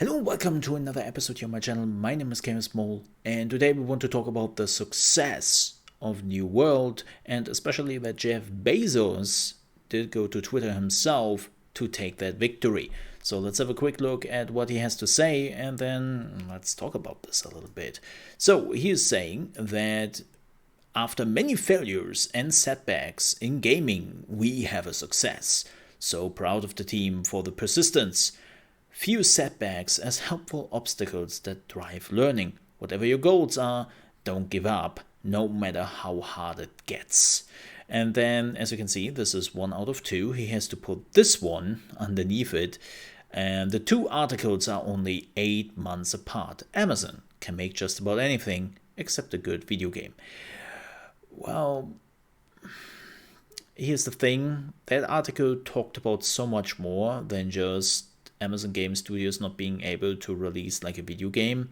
Hello, welcome to another episode here on my channel. My name is ChaosMole, and today we want to talk about the success of New World, and especially that Jeff Bezos did go to Twitter himself to take that victory. So let's have a quick look at what he has to say, and then let's talk about this a little bit. So he is saying that after many failures and setbacks in gaming, we have a success. So proud of the team for the persistence. Few setbacks as helpful obstacles that drive learning. Whatever your goals are, don't give up, no matter how hard it gets. And then, as you can see, this is 1 out of 2. He has to put this one underneath it. And the two articles are only 8 months apart. Amazon can make just about anything except a good video game. Well, here's the thing. That article talked about so much more than just Amazon Game Studios not being able to release like a video game.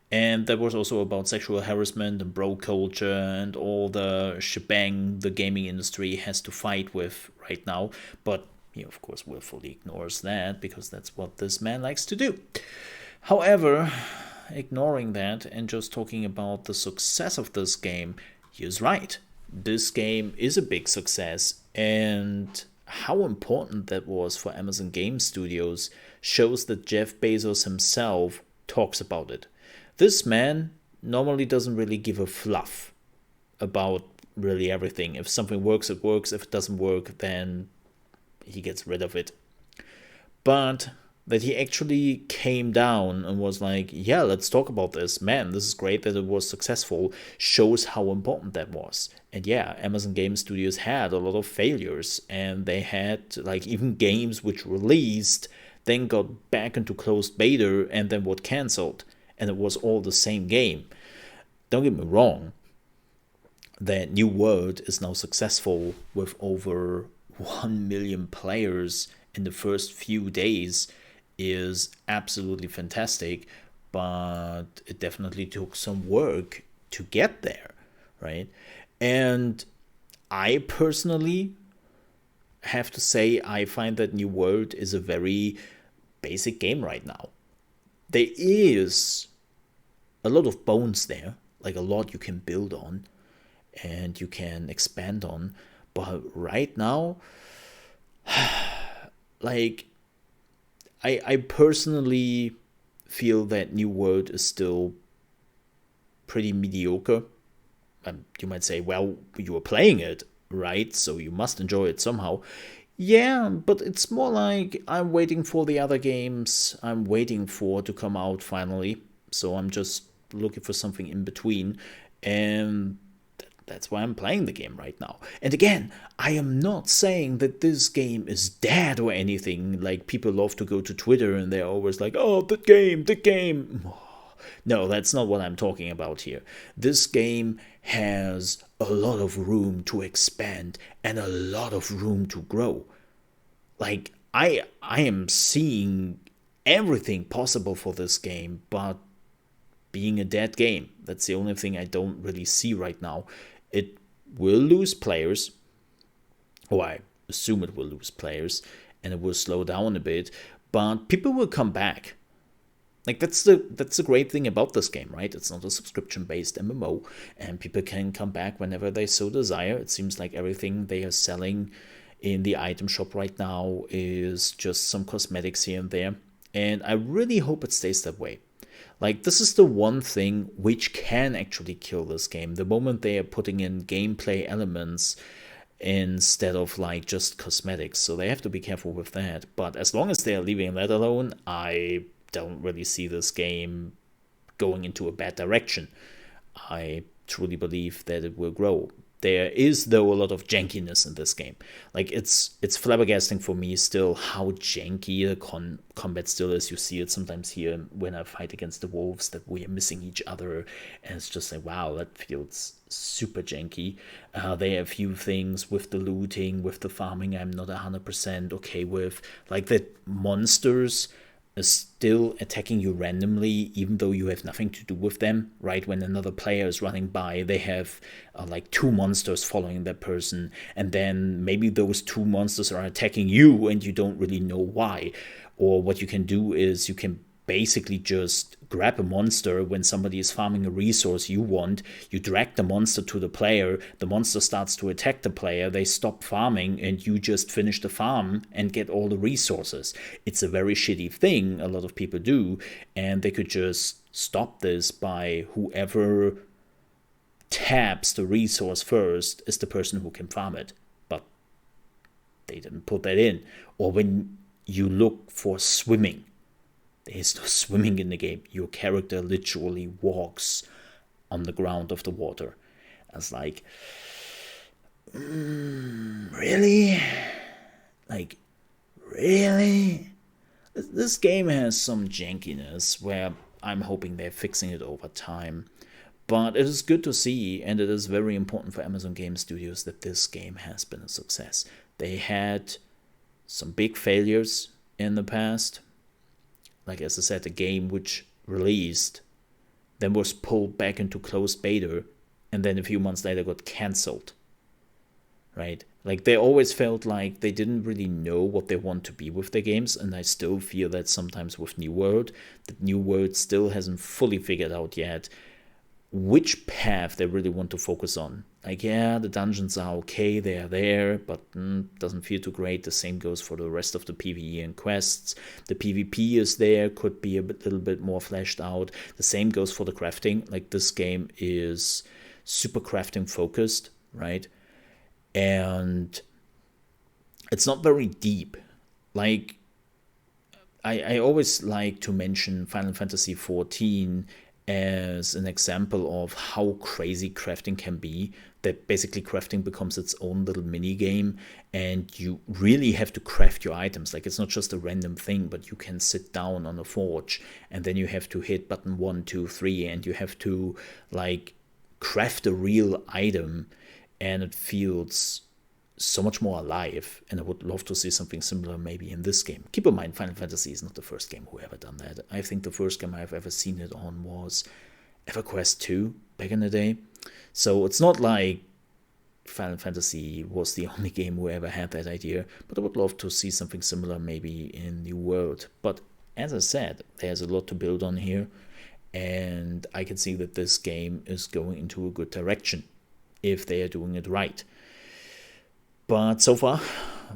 And that was also about sexual harassment and bro culture and all the shebang the gaming industry has to fight with right now. But he, of course, willfully ignores that because that's what this man likes to do. However, ignoring that and just talking about the success of this game, he is right. This game is a big success, and how important that was for Amazon Game Studios shows that Jeff Bezos himself talks about it. This man normally doesn't really give a fluff about really everything. If something works, it works. If it doesn't work, then he gets rid of it. But that he actually came down and was like, yeah, let's talk about this. Man, this is great that it was successful, shows how important that was. And yeah, Amazon Game Studios had a lot of failures, and they had like even games which released, then got back into closed beta and then were cancelled. And it was all the same game. Don't get me wrong, that New World is now successful with over 1 million players in the first few days is absolutely fantastic, but it definitely took some work to get there, right? And I personally have to say I find that New World is a very basic game right now. There is a lot of bones there, like a lot you can build on and you can expand on, but right now, like, I personally feel that New World is still pretty mediocre. You might say, well, you were playing it, right? So you must enjoy it somehow. Yeah, but it's more like I'm waiting for the other games I'm waiting for to come out finally. So I'm just looking for something in between. And that's why I'm playing the game right now. And again, I am not saying that this game is dead or anything. Like, people love to go to Twitter and they're always like, oh, the game. No, that's not what I'm talking about here. This game has a lot of room to expand and a lot of room to grow. Like, I am seeing everything possible for this game, but being a dead game, that's the only thing I don't really see right now. It will lose players, or I assume it will lose players, and it will slow down a bit, but people will come back. Like, that's the great thing about this game, right? It's not a subscription-based MMO, and people can come back whenever they so desire. It seems like everything they are selling in the item shop right now is just some cosmetics here and there, and I really hope it stays that way. Like, this is the one thing which can actually kill this game. The moment they are putting in gameplay elements instead of like just cosmetics. So they have to be careful with that. But as long as they are leaving that alone, I don't really see this game going into a bad direction. I truly believe that it will grow. There is, though, a lot of jankiness in this game. Like, it's flabbergasting for me still how janky the combat still is. You see it sometimes here when I fight against the wolves, that we are missing each other, and it's just like, wow, that feels super janky. There are a few things with the looting, with the farming I'm not 100% okay with. Like, that monsters is still attacking you randomly, even though you have nothing to do with them, right? When another player is running by, they have like 2 monsters following that person, and then maybe those 2 monsters are attacking you and you don't really know why. Or what you can do is you can basically just grab a monster when somebody is farming a resource you want, you drag the monster to the player, the monster starts to attack the player, they stop farming, and you just finish the farm and get all the resources. It's a very shitty thing a lot of people do, and they could just stop this by whoever taps the resource first is the person who can farm it. But they didn't put that in. Or when you look for swimming, there's no swimming in the game. Your character literally walks on the ground of the water. I was like, really? Like, really? This game has some jankiness where I'm hoping they're fixing it over time. But it is good to see, and it is very important for Amazon Game Studios that this game has been a success. They had some big failures in the past. Like, as I said, a game which released, then was pulled back into closed beta, and then a few months later got cancelled. Right? Like, they always felt like they didn't really know what they want to be with their games, and I still feel that sometimes with New World, that New World still hasn't fully figured out yet which path they really want to focus on. Like, yeah, the dungeons are okay, they are there, but doesn't feel too great. The same goes for the rest of the PvE and quests. The PvP is there, could be little bit more fleshed out. The same goes for the crafting. Like, this game is super crafting focused, right? And it's not very deep. Like, I always like to mention Final Fantasy XIV as an example of how crazy crafting can be, that basically crafting becomes its own little mini game, and you really have to craft your items. Like, it's not just a random thing, but you can sit down on a forge and then you have to hit button 1, 2, 3, and you have to like craft a real item, and it feels so much more alive, and I would love to see something similar maybe in this game. Keep in mind, Final Fantasy is not the first game who ever done that. I think the first game I've ever seen it on was EverQuest 2 back in the day. So it's not like Final Fantasy was the only game who ever had that idea, but I would love to see something similar maybe in New World. But as I said, there's a lot to build on here, and I can see that this game is going into a good direction if they are doing it right. But so far,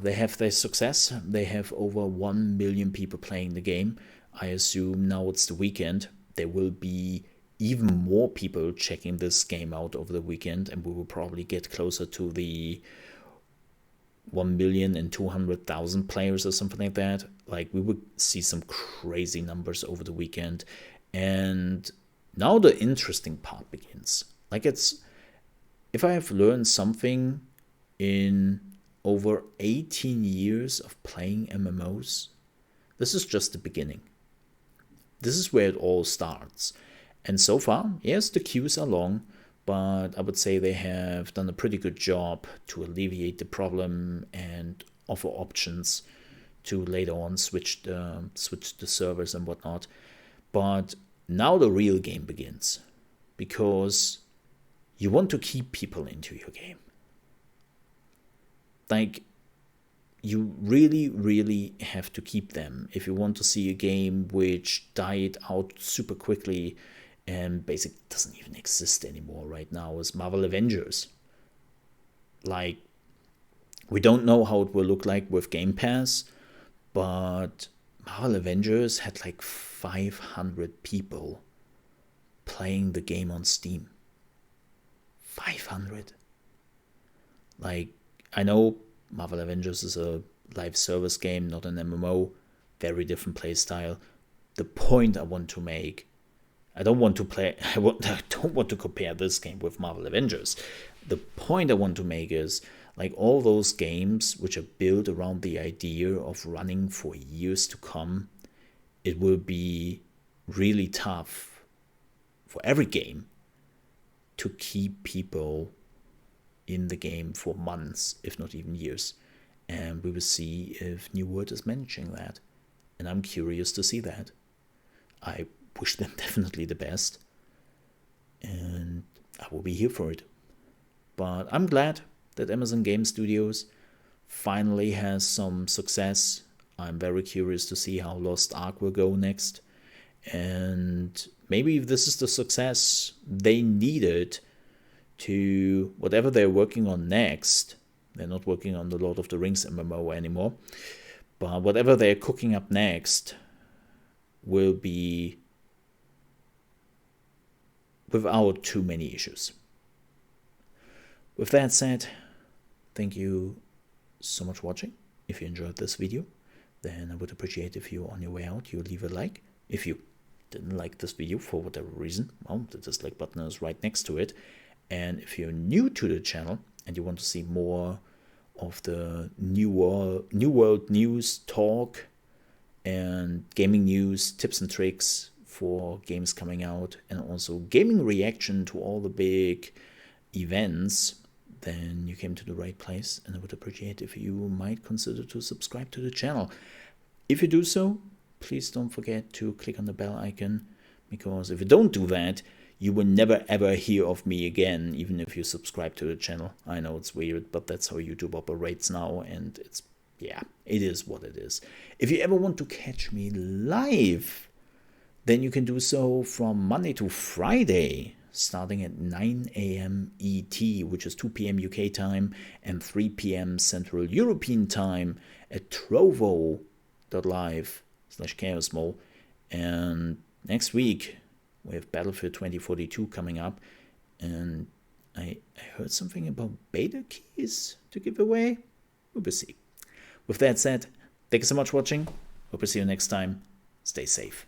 they have their success. They have over 1 million people playing the game. I assume now it's the weekend. There will be even more people checking this game out over the weekend, and we will probably get closer to the 1,200,000 players or something like that. Like, we would see some crazy numbers over the weekend. And now the interesting part begins. Like, if I have learned something in over 18 years of playing MMOs, this is just the beginning. This is where it all starts. And so far, yes, the queues are long, but I would say they have done a pretty good job to alleviate the problem and offer options to later on switch the servers and whatnot. But now the real game begins, because you want to keep people into your game. Like, you really, really have to keep them if you want to see a game which died out super quickly and basically doesn't even exist anymore right now, is Marvel Avengers. Like, we don't know how it will look like with Game Pass, but Marvel Avengers had like 500 people playing the game on Steam. 500. Like, I know Marvel Avengers is a live service game, not an MMO, very different play style. The point I want to make, I don't want to compare this game with Marvel Avengers. The point I want to make is, like, all those games which are built around the idea of running for years to come, it will be really tough for every game to keep people in the game for months, if not even years. And we will see if New World is managing that. And I'm curious to see that. I wish them definitely the best. And I will be here for it. But I'm glad that Amazon Game Studios finally has some success. I'm very curious to see how Lost Ark will go next. And maybe this is the success they needed to whatever they're working on next. They're not working on the Lord of the Rings MMO anymore, but whatever they're cooking up next will be without too many issues. With that said, thank you so much for watching. If you enjoyed this video, then I would appreciate if you, on your way out, you leave a like. If you didn't like this video for whatever reason, well, the dislike button is right next to it. And if you're new to the channel and you want to see more of the new world news talk and gaming news, tips and tricks for games coming out, and also gaming reaction to all the big events, then you came to the right place, and I would appreciate if you might consider to subscribe to the channel. If you do so, please don't forget to click on the bell icon, because if you don't do that, you will never ever hear of me again, even if you subscribe to the channel. I know it's weird, but that's how YouTube operates now, and it's, yeah, it is what it is. If you ever want to catch me live, then you can do so from Monday to Friday, starting at 9 a.m. ET, which is 2 p.m. UK time and 3 p.m. Central European time at trovo.live/ChaosMole. And next week, we have Battlefield 2042 coming up, and I heard something about beta keys to give away. We will see. With that said, thank you so much for watching. Hope to see you next time. Stay safe.